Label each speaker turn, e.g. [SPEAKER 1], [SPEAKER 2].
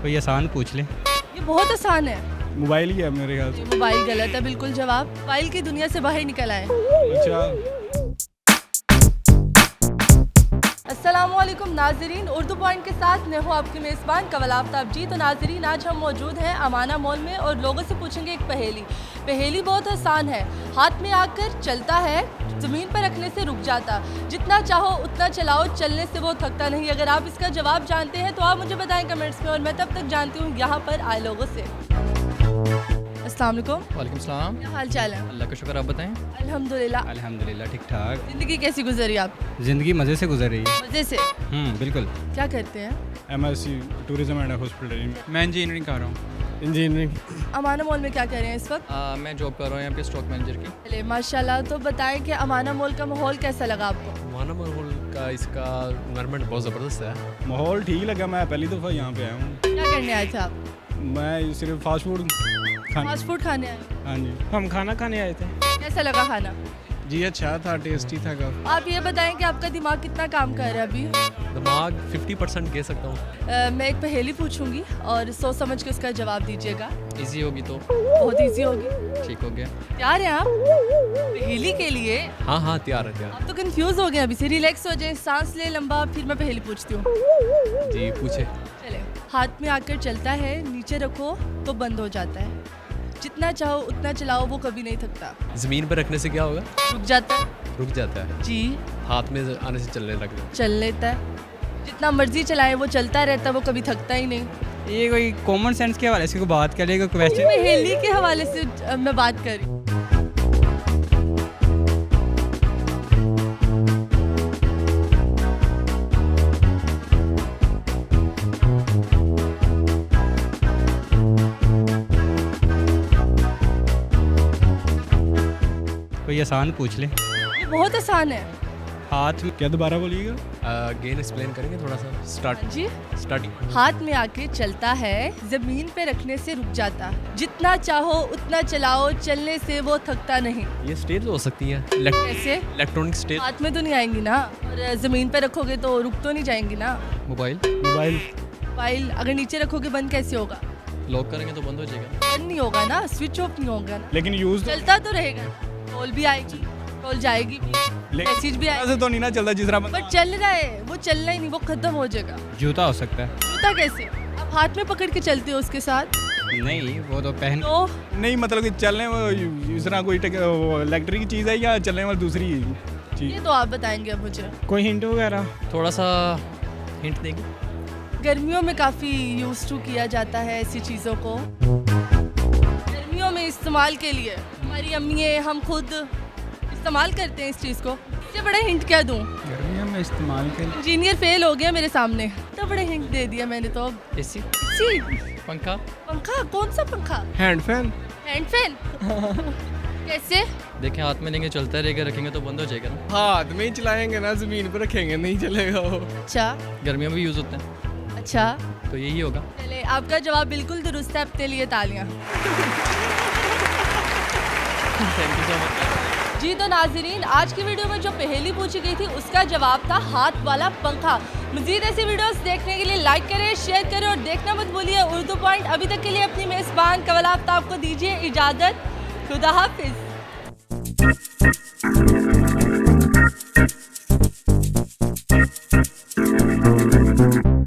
[SPEAKER 1] कोई आसान पूछ ले।
[SPEAKER 2] ये बहुत आसान है।
[SPEAKER 3] मोबाइल ही है मेरे ख्याल से।
[SPEAKER 2] मोबाइल गलत है बिल्कुल जवाब। मोबाइल की दुनिया से बाहर निकल आए।
[SPEAKER 3] अच्छा,
[SPEAKER 2] अस्सलामुअलैकुम नाजरीन, उर्दू पॉइंट के साथ मैं हूँ आपकी मेज़बान कवल आफ्ताब जी। तो नाजरीन, आज हम मौजूद हैं अमाना मॉल में और लोगों से पूछेंगे एक पहेली बहुत आसान है। हाथ में आकर चलता है, ज़मीन पर रखने से रुक जाता, जितना चाहो उतना चलाओ, चलने से वो थकता नहीं। अगर आप इसका जवाब जानते हैं तो आप मुझे बताएं कमेंट्स में, और मैं तब तक जानती हूँ यहाँ पर आए लोगों से। अस्सलाम वालेकुम।
[SPEAKER 4] वालेकुम सलाम।
[SPEAKER 2] क्या हाल चाल है?
[SPEAKER 4] अल्लाह का शुक्र, आप बताएं।
[SPEAKER 2] अल्हम्दुलिल्लाह।
[SPEAKER 1] अल्हम्दुलिल्लाह ठीक ठाक।
[SPEAKER 2] ज़िंदगी कैसी गुजरी आप?
[SPEAKER 1] ज़िंदगी मज़े से गुजर रही है।
[SPEAKER 2] मज़े से।
[SPEAKER 1] बिल्कुल।
[SPEAKER 2] क्या करते हैं?
[SPEAKER 3] MSc tourism and hospitality.
[SPEAKER 5] मैं इंजीनियरिंग कर रहा हूँ।
[SPEAKER 3] इंजीनियरिंग।
[SPEAKER 2] अमाना मॉल में क्या कर रहे हैं इस वक्त?
[SPEAKER 4] मैं जॉब कर रहा हूँ यहाँ पे स्टॉक मैनेजर की।
[SPEAKER 2] चले माशाल्लाह। तो बताएं कि अमाना मॉल का माहौल कैसा लगा आपको?
[SPEAKER 6] माना माहौल का इसका इन्वायरमेंट बहुत ज़बरदस्त है।
[SPEAKER 3] माहौल ठीक लगा, मैं पहली दफ़ा यहाँ पे आया हूँ।
[SPEAKER 2] क्या करने आए थे आप?
[SPEAKER 3] मैं सिर्फ फास्ट फूड
[SPEAKER 2] फास्ट फूड खाने आए?
[SPEAKER 3] हाँ जी।
[SPEAKER 5] हम खाना खाने आए थे।
[SPEAKER 2] कैसा लगा खाना?
[SPEAKER 5] जी अच्छा था, टेस्टी था काफ़ी।
[SPEAKER 2] आप ये बताएं कि आपका दिमाग कितना काम कर रहा है अभी?
[SPEAKER 6] दिमाग 50% कह सकता हूँ।
[SPEAKER 2] मैं एक पहेली पूछूंगी और सोच समझ के उसका जवाब दीजिएगा।
[SPEAKER 4] इजी होगी तो
[SPEAKER 2] बहुत इजी होगी।
[SPEAKER 4] ठीक हो गया।
[SPEAKER 2] तैयार हैं आप पहेली के लिए?
[SPEAKER 6] हाँ हाँ तैयार है तैयार।
[SPEAKER 2] आप तो कंफ्यूज हो गए अभी से। रिलैक्स हो जाए, सांस ले लंबा, फिर मैं पहेली पूछती हूँ।
[SPEAKER 6] जी पूछे।
[SPEAKER 2] चले। हाथ में आकर चलता है, नीचे रखो तो बंद हो जाता है, जितना चाहो उतना चलाओ, वो कभी नहीं थकता।
[SPEAKER 6] ज़मीन पर रखने से क्या होगा?
[SPEAKER 2] रुक जाता है।
[SPEAKER 6] रुक जाता है।
[SPEAKER 2] जी।
[SPEAKER 6] हाथ में आने से चलने लग जाता
[SPEAKER 2] चल लेता है, जितना मर्जी चलाए वो चलता रहता है, वो कभी थकता ही नहीं।
[SPEAKER 1] ये कोई कॉमन सेंस के हवाले से कोई बात करेगा, क्वेश्चन?
[SPEAKER 2] पहेली के हवाले से मैं बात कर रही हूँ।
[SPEAKER 1] कोई आसान पूछ ले।
[SPEAKER 2] ये बहुत आसान है।
[SPEAKER 1] हाथ में
[SPEAKER 3] क्या दोबारा बोलिएगा?
[SPEAKER 6] गेन एक्सप्लेन करेंगे थोड़ा सा।
[SPEAKER 2] जी।
[SPEAKER 6] स्टार्टिंग।
[SPEAKER 2] हाथ में आके चलता है, जमीन पे रखने से रुक जाता, जितना चाहो उतना चलाओ, चलने से वो थकता नहीं।
[SPEAKER 6] ये स्टेज हो सकती है।
[SPEAKER 2] कैसे?
[SPEAKER 6] Electronic stage.
[SPEAKER 2] हाथ में तो नहीं आएंगी ना, और जमीन पे रखोगे तो रुक तो नहीं जाएंगी ना।
[SPEAKER 4] Mobile
[SPEAKER 3] mobile.
[SPEAKER 2] मोबाइल अगर नीचे रखोगे बंद कैसे होगा?
[SPEAKER 4] लॉक करेंगे तो बंद हो जाएगा।
[SPEAKER 2] बंद नहीं होगा ना, स्विच ऑफ नहीं होगा ना,
[SPEAKER 3] लेकिन यूज़
[SPEAKER 2] चलता तो रहेगा। कॉल भी आएगी, कॉल जाएगी भी, मैसेज भी आएगा,
[SPEAKER 3] तो नहीं ना चलता जिस तरह
[SPEAKER 2] बट चल रहा है, वो चलना ही नहीं, वो खत्म हो जाएगा।
[SPEAKER 1] जूता हो सकता है।
[SPEAKER 2] जूता कैसे? आप हाथ में पकड़ के चलते हो उसके साथ
[SPEAKER 1] नहीं, वो तो पहन।
[SPEAKER 2] तो
[SPEAKER 3] नहीं, मतलब कि चलने में इस तरह कोई इलेक्ट्रिक की चीज़ है या चलने वाली दूसरी चीज़?
[SPEAKER 2] ये तो आप बताएंगे अब मुझे।
[SPEAKER 5] कोई हिंट वगैरह?
[SPEAKER 4] थोड़ा सा हिंट देंगे।
[SPEAKER 2] गर्मियों में काफ़ी यूज टू किया जाता है ऐसी चीज़ों को। गर्मियों में इस्तेमाल के लिए हमारी अम्मियाँ, हम खुद इस्तेमाल करते हैं इस चीज़ को। इससे बड़ा हिंट क्या दूँ?
[SPEAKER 5] गर्मियों में इस्तेमाल के लिए।
[SPEAKER 2] इंजीनियर फेल हो गया मेरे सामने, तो बड़े हिंट दे दिया मैंने तो। अब
[SPEAKER 4] एसी,
[SPEAKER 2] सी
[SPEAKER 4] पंखा।
[SPEAKER 2] पंखा? कौन सा पंखा?
[SPEAKER 5] Hand fan.
[SPEAKER 2] Hand fan? कैसे?
[SPEAKER 4] देखें, हाथ में लेंगे चलता रहेगा, रखेंगे तो बंद हो जाएगा ना।
[SPEAKER 5] हाथ में ही चलाएंगे ना, जमीन पर रखेंगे नहीं चलेगा वो।
[SPEAKER 2] अच्छा
[SPEAKER 4] गर्मियों में भी यूज़ होता है,
[SPEAKER 2] अच्छा।
[SPEAKER 4] तो यही होगा।
[SPEAKER 2] चले, आपका जवाब बिल्कुल दुरुस्त है, आपके लिए तालियां।
[SPEAKER 4] Thank you so much.
[SPEAKER 2] जी तो नाजरीन, आज की वीडियो में जो पहेली पूछी गई थी उसका जवाब था हाथ वाला पंखा। मजीद ऐसी वीडियोस देखने के लिए लाइक करें, शेयर करें और देखना मत भूलिए उर्दू पॉइंट। अभी तक के लिए अपनी मेज़बान कवल आफ्ताब को दीजिए इजाज़त। खुदा हाफिज़।